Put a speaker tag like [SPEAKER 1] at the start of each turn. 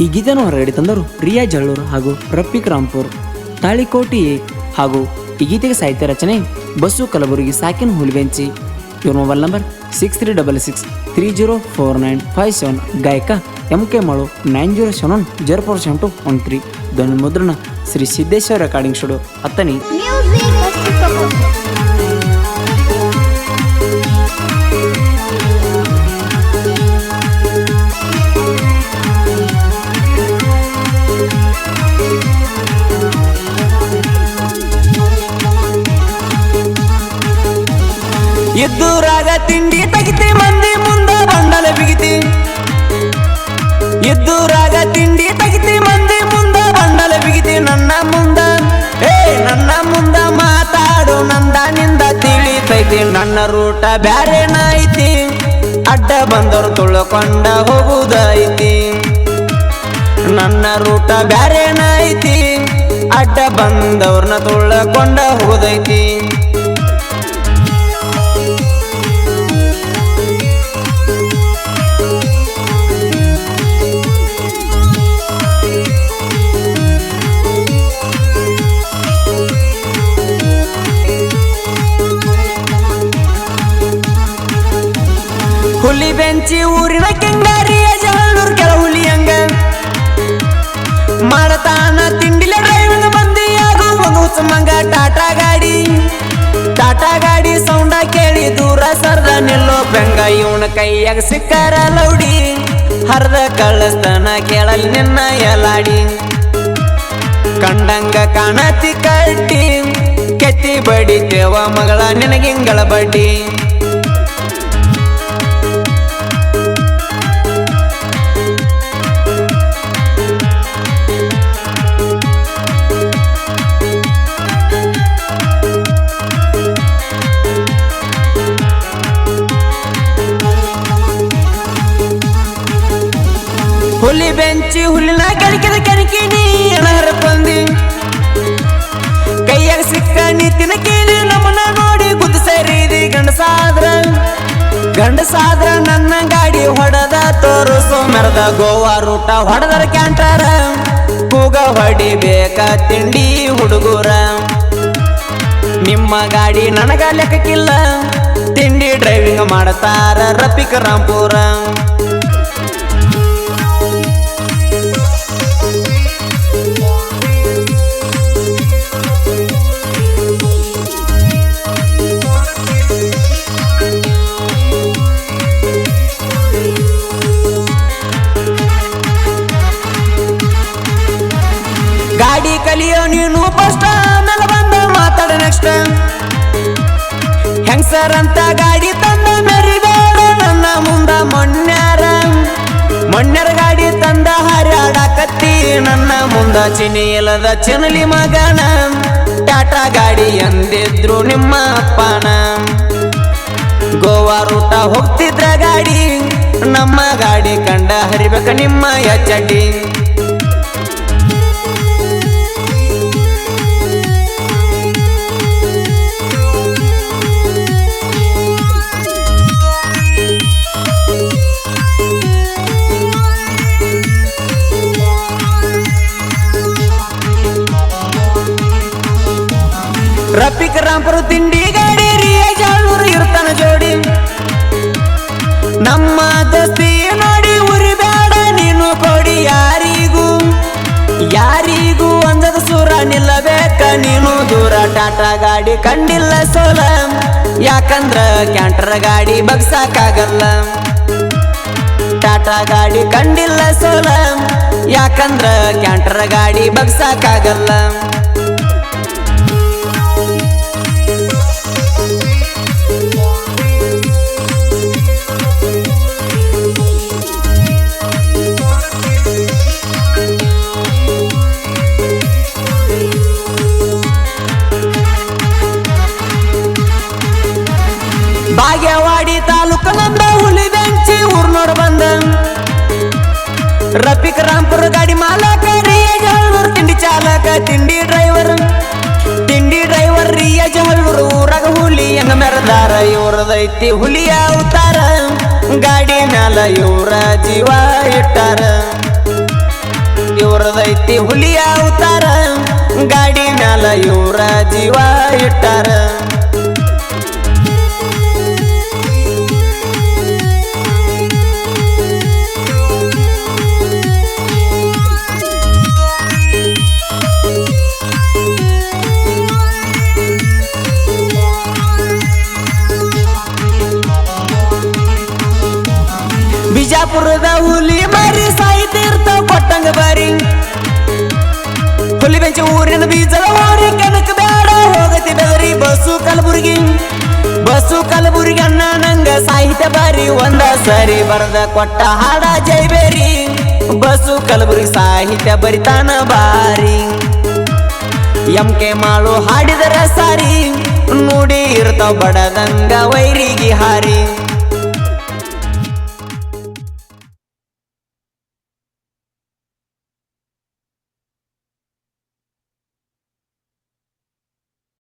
[SPEAKER 1] ಈ ಗೀತೆಯನ್ನು ಹೊರಗಡೆ ತಂದರು ರಿಯಾ ಜಳ್ಳೂರು ಹಾಗೂ ರಫೀಕ್ ರಾಂಪುರ್. ತಾಳಿಕೋಟಿ ಹಾಗೂ ಈ ಗೀತೆಗೆ ಸಾಹಿತ್ಯ ರಚನೆ ಬಸ್ಸು ಕಲಬುರಗಿ ಸಾಕಿನ್ ಹುಲಿಬೆಂಚಿ. ಇವ್ರ ಮೊಬೈಲ್ ನಂಬರ್ 6366304957. ಗಾಯಕ MK ಮಾಳು 9071047213. ಧ್ವನಿ ಮುದ್ರಣ ಶ್ರೀ ಸಿದ್ದೇಶ್ವರ ರೆಕಾರ್ಡಿಂಗ್ ಸ್ಟುಡಿಯೋ ಹತ್ತನಿ.
[SPEAKER 2] ಎದ್ದೂರಾಗ ತಿಂಡಿ ತಗಿತಿ ಮಂದಿ ಮುಂದ ಬಂಡಲ ಬಿಗಿತಿ. ಎದ್ದೂರಾಗ ತಿಂಡಿ ತಗಿತಿ ಮಂದಿ ಮುಂದ ಬಂಡಲ ಬಿಗಿತಿ. ನನ್ನ ಮುಂದ ಮಾತಾಡು ನಂದ ನಿಂದ ತಿಳಿತೈತಿ. ನನ್ನ ರೂಟ ಬ್ಯಾರೇನ ಐತಿ, ಅಡ್ಡ ಬಂದವರು ತುಳ್ಕೊಂಡ ಹೋಗುದೈತಿ. ನನ್ನ ರೂಟ ಬ್ಯಾರೇನ ಐತಿ, ಅಡ್ಡ ಬಂದವ್ರನ್ನ ತುಳ್ಕೊಂಡ ಹೋಗುದೈತಿ. ಹುಲಿ ಬೆಂಚಿ ಊರಿನ ಕೆಂಗಾರಿಯ ಜಳ್ಳೂರ್ ಕೆಳ ಹುಲಿಯಂಗ ಮಾಡತಾನ ತಿಂಡಿಲ ಡ್ರೈವಿಂಗ್ ಮಂದಿಯಾಗು ಮಂಗ. ಟಾಟಾ ಗಾಡಿ ಸೌಂಡ ಕೇಳಿ ದೂರ ಸರ್ದ ನಿಲ್ಲೋ ಬೆಂಗ. ಇವನ ಕೈಯಾಗ ಸಿಕ್ಕಾರ ಲೌಡಿ ಹರ್ದ ಕಳಸ್ತನ ಕೇಳಲ್ ನಿನ್ನ ಎಲಾಡಿ. ಕಂಡಂಗ ಕಾಣತಿ ಕಟ್ಟಿ ಕೆತ್ತಿ ಬಡಿತೇವ ಮಗಳ ನಿನಗಿಂಗಳ ಬಡ್ಡಿ. ಹುಲಿ ಬೆಂಚಿ ಹುಲಿನ ಕೆಣಕಿದ ಕೆಣಕಿನಿ ಎಣಹರ ಬಂದಿ. ಕೈಯಾಗ ಸಿಕ್ಕ ನೀತಿನ ಕೇಳಿ ನಮ್ಮನ್ನ ನೋಡಿ ಗುದ್ದು ಸೇರಿದಿ. ಗಂಡಸಾದ್ರ ನನ್ನ ಗಾಡಿ ಹೊಡೆದ ತೋರಿಸೋ ಮೆರದ. ಗೋವಾ ರೂಟ ಹೊಡೆದರ ಕ್ಯಾಂಟರ ಕೂಗ ಹೊಡಿಬೇಕ ತಿಂಡಿ ಹುಡುಗರ. ನಿಮ್ಮ ಗಾಡಿ ನನಗ ಲೆಕ್ಕಕ್ಕಿಲ್ಲ, ತಿಂಡಿ ಡ್ರೈವಿಂಗ್ ಮಾಡತಾರ ರಫೀಕ್ ರಾಂಪುರ. ಗಾಡಿ ಕಲಿಯೋ ನೀನು ಫಸ್ಟ್, ಆಮೇಲೆ ಬಂದ ಮಾತಾಡ ನೆಕ್ಸ್ಟ್. ಹೆಂಗ್ಸರ್ ಅಂತ ಗಾಡಿ ತಂದ ಮೆರಿಬೇಡ ನನ್ನ ಮುಂದ. ಮೊನ್ನೆರ ಗಾಡಿ ತಂದ ಹಾರಾಡಕತ್ತಿ ನನ್ನ ಮುಂದ. ಚಿನಿ ಇಲ್ಲದ ಚಿನಲಿ ಮಗನ ಟಾಟಾ ಗಾಡಿ ಎಂದಿದ್ರು ನಿಮ್ಮ ಅಪ್ಪನ. ಗೋವಾ ರೂಟ ಹೋಗ್ತಿದ್ರ ಗಾಡಿ, ನಮ್ಮ ಗಾಡಿ ಕಂಡ ಹರಿಬೇಕ ನಿಮ್ಮ ಎಚ್ಚಡ್ಡಿ. ರಫೀಕ್ ರಾಂಪುರ ತಿಂಡಿ ಗಾಡಿ ರಿಯಾ ಜಳ್ಳೂರು ಇರ್ತಾನ ಜೋಡಿ. ನಮ್ಮ ದೋಸ್ತಿ ನೋಡಿ ಉರಿಬೇಡ ನೀನು ಕೊಡಿ. ಯಾರಿಗೂ ಅಂದದ ಸೂರ ನಿಲ್ಲಬೇಕ ನೀನು ದೂರ. ಟಾಟಾ ಗಾಡಿ ಕಂಡಿಲ್ಲ ಸೋಲ, ಯಾಕಂದ್ರ ಕ್ಯಾಂಟರ್ ಗಾಡಿ ಬಗ್ಸಾಕಾಗಲ್ಲ. ಟಾಟಾ ಗಾಡಿ ಕಂಡಿಲ್ಲ ಸೋಲ, ಯಾಕಂದ್ರ ಕ್ಯಾಂಟರ್ ಗಾಡಿ ಬಗ್ಸಾಕಾಗಲ್ಲ. ಬಾಗೇವಾಡಿ ತಾಲೂಕು ನಂದ ಹುಲಿ ಬೆಂಚಿ ಊರ್ನೋಡ್ ಬಂದ. ರಫೀಕ್ ರಾಂಪುರ ಗಾಡಿ ಮಾಲಕ ರಿಯಾ ಜಳ್ಳೂರು ತಿಂಡಿ ಚಾಲಕ. ತಿಂಡಿ ಡ್ರೈವರ್ ರಿಯಾ ಜಳ್ಳೂರು ಊರಾಗ ಹುಲಿ ಹೆಂಗ ಮೆರದಾರ. ಇವ್ರದೈತಿ ಹುಲಿಯ ಅವತಾರ, ಗಾಡಿ ಮ್ಯಾಲ ಇವ್ರ ಜೀವ ಇಟ್ಟಾರ. ಅವ್ರದೈತಿ ಹುಲಿಯ ಅವತಾರ ಗಾಡಿ ಮ್ಯಾಲ ಇವ್ರ ಜೀವ ಇಟ್ಟಾರ ಬಿಜಾಪುರದ ಹುಲಿ ಮರಿ ಸಾಯ್ತಿರ್ತಾವ ಕೊಟ್ಟಂಗ ಬಾರಿ ಹುಲಿ ಬೆಂಚಿ ಊರಿನ ಬೀಜದ ಹೋರಿ ಕನಕ ಬೇಡ ಹೋಗತಿ ಬೆದರಿ ಬಸ್ಸು ಕಲಬುರ್ಗಿ ಅಣ್ಣ ನಂಗ ಸಾಹಿತ್ಯ ಬಾರಿ ಒಂದ ಸರಿ ಬರದ ಕೊಟ್ಟ ಹಾಡ ಜೈಬೇರಿ ಬಸ್ಸು ಕಲಬುರ್ಗಿ ಸಾಹಿತ್ಯ ಬರಿತಾನ ಬಾರಿ ಎಂಕೆ ಮಾಳು ಹಾಡಿದರ ಸಾರಿ ನುಡಿ ಇರ್ತಾವ ಬಡದಂಗ ವೈರಿಗೆ ಹಾರಿ